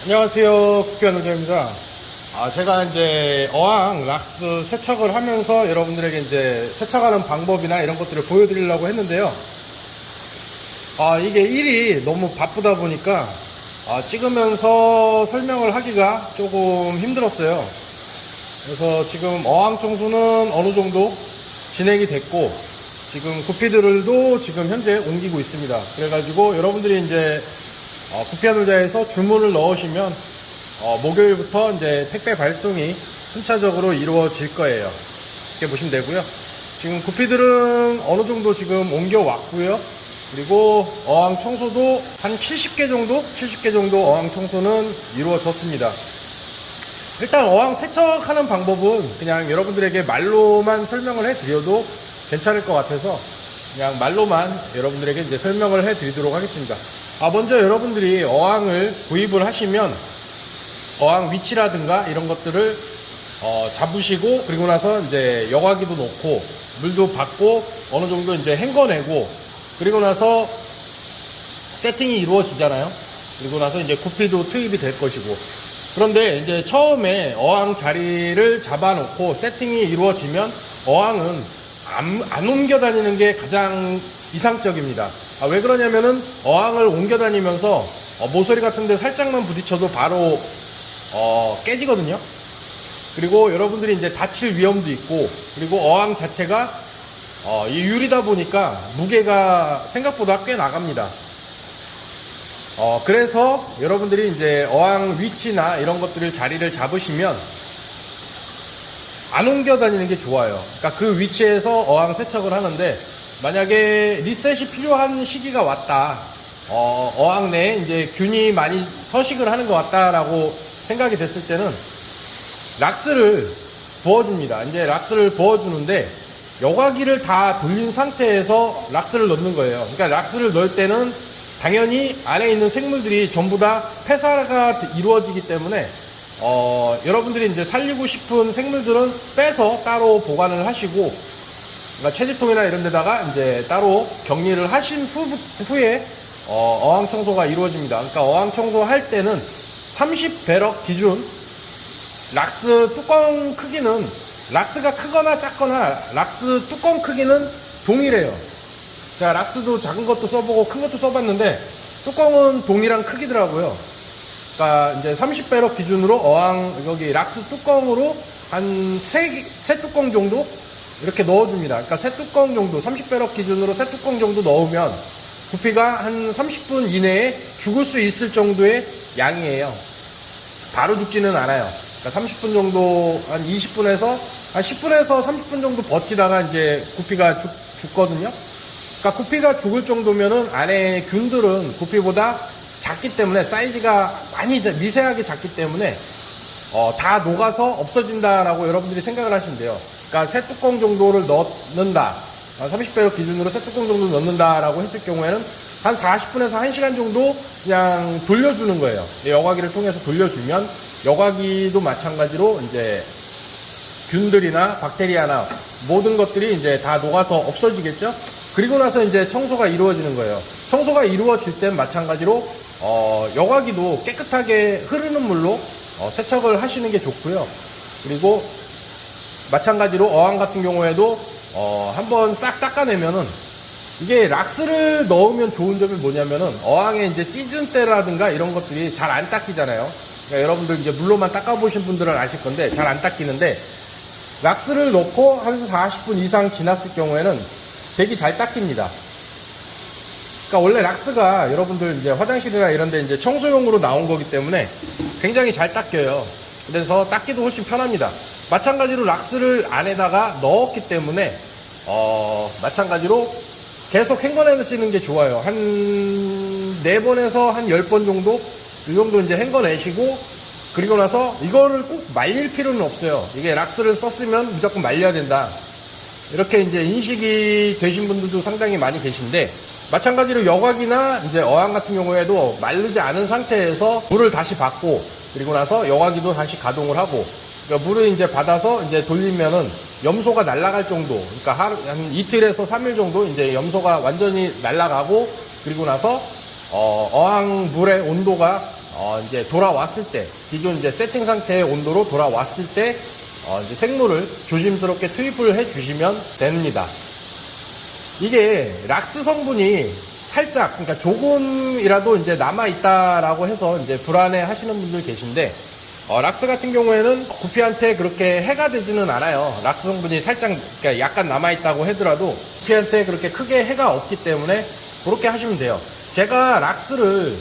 안녕하세요, 국변의자입니다. 제가 이제 어항 락스 세척을 하면서 여러분들에게 이제 세척하는 방법이나 이런 것들을 보여드리려고 했는데요. 이게 일이 너무 바쁘다 보니까 찍으면서 설명을 하기가 조금 힘들었어요. 그래서 지금 어항 청소는 어느 정도 진행이 됐고, 지금 구피들도 지금 현재 옮기고 있습니다. 그래가지고 여러분들이 이제 구피하늘자에서 주문을 넣으시면 목요일부터 이제 택배 발송이 순차적으로 이루어질 거예요. 이렇게 보시면 되고요. 지금 구피들은 어느 정도 지금 옮겨 왔고요. 그리고 어항 청소도 한 70개 정도 어항 청소는 이루어졌습니다. 일단 어항 세척하는 방법은 그냥 여러분들에게 말로만 설명을 해드려도 괜찮을 것 같아서 그냥 말로만 여러분들에게 이제 설명을 해드리도록 하겠습니다. 먼저 여러분들이 어항을 구입을 하시면 어항 위치라든가 이런 것들을 잡으시고, 그리고 나서 이제 여과기도 놓고 물도 받고 어느 정도 이제 헹궈내고, 그리고 나서 세팅이 이루어지잖아요. 그리고 나서 이제 구피도 투입이 될 것이고. 그런데 이제 처음에 어항 자리를 잡아놓고 세팅이 이루어지면 어항은 안 옮겨 다니는 게 가장 이상적입니다. 왜 그러냐면은 어항을 옮겨 다니면서 모서리 같은 데 살짝만 부딪혀도 바로 깨지거든요. 그리고 여러분들이 이제 다칠 위험도 있고, 그리고 어항 자체가 이 유리다 보니까 무게가 생각보다 꽤 나갑니다. 그래서 여러분들이 이제 어항 위치나 이런 것들을 자리를 잡으시면 안 옮겨 다니는 게 좋아요. 그러니까 그 위치에서 어항 세척을 하는데, 만약에 리셋이 필요한 시기가 왔다, 어항 내에 이제 균이 많이 서식을 하는 것 같다라고 생각이 됐을 때는 락스를 부어줍니다. 이제 락스를 부어주는데, 여과기를 다 돌린 상태에서 락스를 넣는 거예요. 그러니까 락스를 넣을 때는 당연히 안에 있는 생물들이 전부 다 폐사가 이루어지기 때문에 여러분들이 이제 살리고 싶은 생물들은 빼서 따로 보관을 하시고, 그러니까 채집통이나 이런 데다가 이제 따로 격리를 하신 후에 어항 청소가 이루어집니다. 그러니까 어항 청소할 때는 30배럭 기준 락스 뚜껑 크기는, 락스가 크거나 작거나 락스 뚜껑 크기는 동일해요. 제가 락스도 작은 것도 써보고 큰 것도 써봤는데 뚜껑은 동일한 크기더라고요. 그러니까 이제 30배럭 기준으로 어항 여기 락스 뚜껑으로 한 세 뚜껑 정도 이렇게 넣어줍니다. 그러니까 세 뚜껑 정도, 30배럭 기준으로 세 뚜껑 정도 넣으면 구피가 한 30분 이내에 죽을 수 있을 정도의 양이에요. 바로 죽지는 않아요. 그러니까 30분 정도, 한 20분에서 한 10분에서 30분 정도 버티다가 이제 구피가 죽거든요. 그러니까 구피가 죽을 정도면은 안에 균들은 구피보다 작기 때문에, 사이즈가 많이 미세하게 작기 때문에 다 녹아서 없어진다라고 여러분들이 생각을 하시면 돼요. 그러니까 세 뚜껑 정도를 넣는다, 30배럭 기준으로 세 뚜껑 정도 넣는다라고 했을 경우에는 한 40분에서 1시간 정도 그냥 돌려주는 거예요. 여과기를 통해서 돌려주면, 여과기도 마찬가지로 이제 균들이나 박테리아나 모든 것들이 이제 다 녹아서 없어지겠죠. 그리고 나서 이제 청소가 이루어지는 거예요. 청소가 이루어질 땐 마찬가지로 여과기도 깨끗하게 흐르는 물로 세척을 하시는 게 좋고요. 그리고 마찬가지로 어항 같은 경우에도 한번 싹 닦아내면은, 이게 락스를 넣으면 좋은 점이 뭐냐면은 어항에 이제 찢은 때라든가 이런 것들이 잘 안 닦이잖아요. 그러니까 여러분들 이제 물로만 닦아보신 분들은 아실 건데 잘 안 닦이는데, 락스를 넣고 한 40분 이상 지났을 경우에는 되게 잘 닦입니다. 그러니까 원래 락스가 여러분들 이제 화장실이나 이런 데 이제 청소용으로 나온 거기 때문에 굉장히 잘 닦여요. 그래서 닦기도 훨씬 편합니다. 마찬가지로 락스를 안에다가 넣었기 때문에 마찬가지로 계속 헹궈내시는 게 좋아요. 한 4번에서 한 10번 정도, 이 정도 이제 헹궈내시고, 그리고 나서 이거를 꼭 말릴 필요는 없어요. 이게 락스를 썼으면 무조건 말려야 된다, 이렇게 이제 인식이 되신 분들도 상당히 많이 계신데, 마찬가지로 여과기나 이제 어항 같은 경우에도 마르지 않은 상태에서 물을 다시 받고, 그리고 나서 여과기도 다시 가동을 하고, 그러니까 물을 이제 받아서 이제 돌리면은 염소가 날아갈 정도, 그러니까 한 이틀에서 3일 정도 이제 염소가 완전히 날아가고, 그리고 나서 어항 물의 온도가 이제 돌아왔을 때, 기존 이제 세팅 상태의 온도로 돌아왔을 때, 이제 생물을 조심스럽게 투입을 해 주시면 됩니다. 이게 락스 성분이 살짝, 그러니까 조금이라도 이제 남아있다라고 해서 이제 불안해 하시는 분들 계신데, 락스 같은 경우에는 구피한테 그렇게 해가 되지는 않아요. 락스 성분이 살짝, 그러니까 약간 남아있다고 하더라도 구피한테 그렇게 크게 해가 없기 때문에 그렇게 하시면 돼요. 제가 락스를,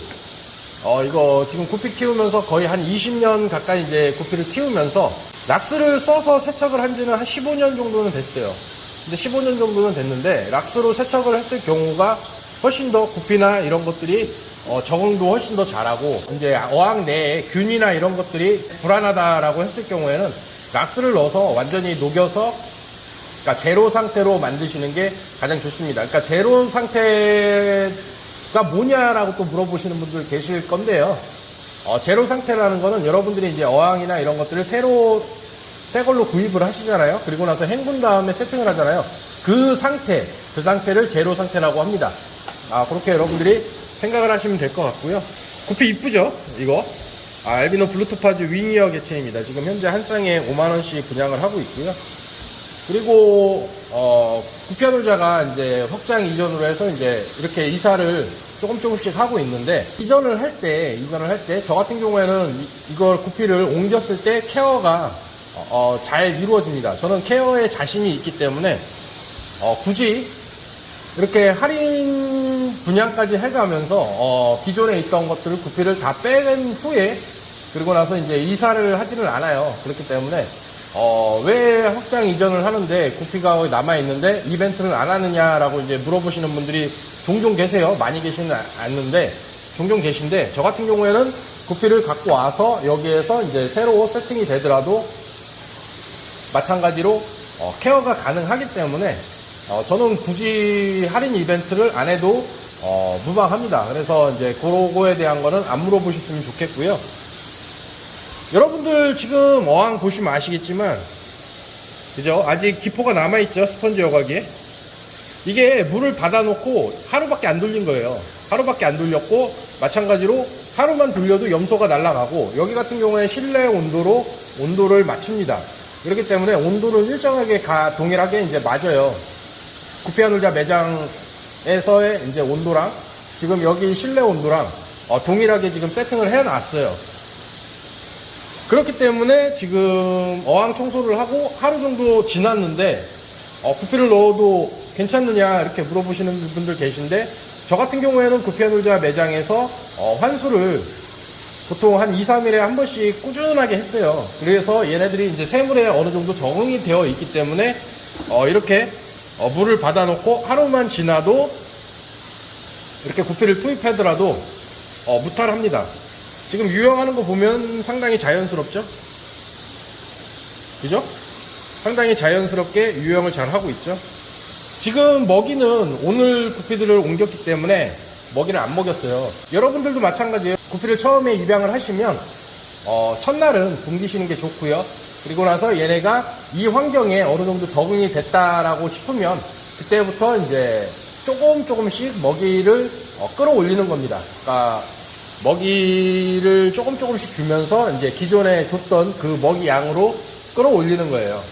이거 지금 구피 키우면서 거의 한 20년 가까이 이제 구피를 키우면서 락스를 써서 세척을 한 지는 한 15년 정도는 됐어요. 근데 15년 정도는 됐는데 락스로 세척을 했을 경우가 훨씬 더 구피나 이런 것들이 적응도 훨씬 더 잘하고, 이제 어항 내에 균이나 이런 것들이 불안하다라고 했을 경우에는 락스를 넣어서 완전히 녹여서, 그러니까 제로 상태로 만드시는 게 가장 좋습니다. 그러니까 제로 상태가 뭐냐라고 또 물어보시는 분들 계실 건데요. 제로 상태라는 거는 여러분들이 이제 어항이나 이런 것들을 새 걸로 구입을 하시잖아요. 그리고 나서 헹군 다음에 세팅을 하잖아요. 그 상태를 제로 상태라고 합니다. 그렇게 여러분들이 생각을 하시면 될 것 같고요. 구피 이쁘죠? 이거. 알비노 블루토파즈 윙이어 개체입니다. 지금 현재 한 쌍에 5만원씩 분양을 하고 있고요. 그리고, 구피아 놀자가 이제 확장 이전으로 해서 이제 이렇게 이사를 조금씩 하고 있는데, 이전을 할 때, 저 같은 경우에는 이걸 구피를 옮겼을 때 케어가, 잘 이루어집니다. 저는 케어에 자신이 있기 때문에, 굳이 이렇게 할인 분양까지 해가면서 기존에 있던 것들을 구피를 다 뺀 후에 그리고 나서 이제 이사를 하지는 않아요. 그렇기 때문에 왜 확장 이전을 하는데 구피가 남아 있는데 이벤트를 안 하느냐라고 이제 물어보시는 분들이 종종 계세요. 많이 계시는 않는데 종종 계신데, 저 같은 경우에는 구피를 갖고 와서 여기에서 이제 새로 세팅이 되더라도 마찬가지로 케어가 가능하기 때문에 저는 굳이 할인 이벤트를 안 해도 무방합니다. 그래서 이제 그거에 대한 거는 안 물어보셨으면 좋겠고요. 여러분들 지금 어항 보시면 아시겠지만, 그죠? 아직 기포가 남아있죠? 스펀지 여과기에. 이게 물을 받아놓고 하루밖에 안 돌린 거예요. 하루밖에 안 돌렸고, 마찬가지로 하루만 돌려도 염소가 날아가고, 여기 같은 경우에 실내 온도로 온도를 맞춥니다. 그렇기 때문에 온도를 일정하게 동일하게 이제 맞아요. 구피아 놀자 매장에서의 이제 온도랑 지금 여기 실내 온도랑 동일하게 지금 세팅을 해 놨어요. 그렇기 때문에 지금 어항 청소를 하고 하루 정도 지났는데 구피를 넣어도 괜찮느냐 이렇게 물어보시는 분들 계신데, 저 같은 경우에는 구피아 놀자 매장에서 환수를 보통 한 2, 3일에 한 번씩 꾸준하게 했어요. 그래서 얘네들이 이제 새물에 어느 정도 적응이 되어 있기 때문에 이렇게 물을 받아놓고 하루만 지나도 이렇게 구피를 투입하더라도 무탈합니다. 지금 유형하는 거 보면 상당히 자연스럽죠? 그죠? 상당히 자연스럽게 유형을 잘 하고 있죠? 지금 먹이는 오늘 구피들을 옮겼기 때문에 먹이를 안 먹였어요. 여러분들도 마찬가지예요. 구피를 처음에 입양을 하시면 첫날은 굶기시는 게 좋고요. 그리고 나서 얘네가 이 환경에 어느 정도 적응이 됐다라고 싶으면 그때부터 이제 조금씩 먹이를 끌어올리는 겁니다. 그러니까 먹이를 조금씩 주면서 이제 기존에 줬던 그 먹이 양으로 끌어올리는 거예요.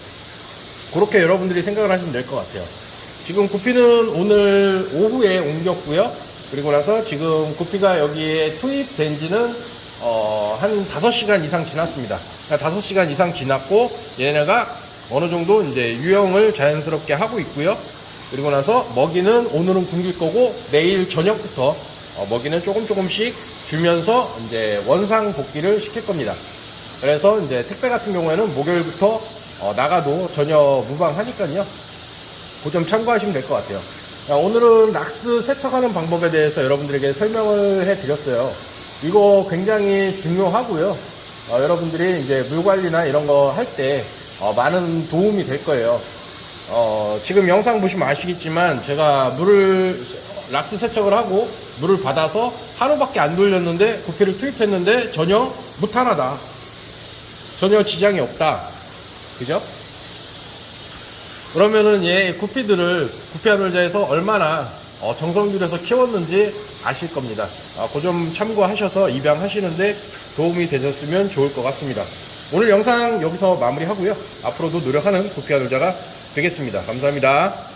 그렇게 여러분들이 생각을 하시면 될 것 같아요. 지금 구피는 오늘 오후에 옮겼고요. 그리고 나서 지금 구피가 여기에 투입된 지는 한 5시간 이상 지났습니다. 5시간 이상 지났고 얘네가 어느 정도 이제 유형을 자연스럽게 하고 있고요. 그리고 나서 먹이는 오늘은 굶길 거고 내일 저녁부터 먹이는 조금씩 주면서 이제 원상 복귀를 시킬 겁니다. 그래서 이제 택배 같은 경우에는 목요일부터 나가도 전혀 무방하니까요. 그 점 참고하시면 될 것 같아요. 오늘은 락스 세척하는 방법에 대해서 여러분들에게 설명을 해 드렸어요. 이거 굉장히 중요하고요. 여러분들이 이제 물 관리나 이런 거 할 때 많은 도움이 될 거예요. 지금 영상 보시면 아시겠지만 제가 락스 세척을 하고 물을 받아서 하루밖에 안 돌렸는데 구피를 투입했는데 전혀 무탈하다. 전혀 지장이 없다. 그죠? 그러면은 구피들을 구피아 놀자에서 얼마나 정성들여서 키웠는지 아실 겁니다. 그 점 참고하셔서 입양하시는데 도움이 되셨으면 좋을 것 같습니다. 오늘 영상 여기서 마무리하고요. 앞으로도 노력하는 구피아 놀자가 되겠습니다. 감사합니다.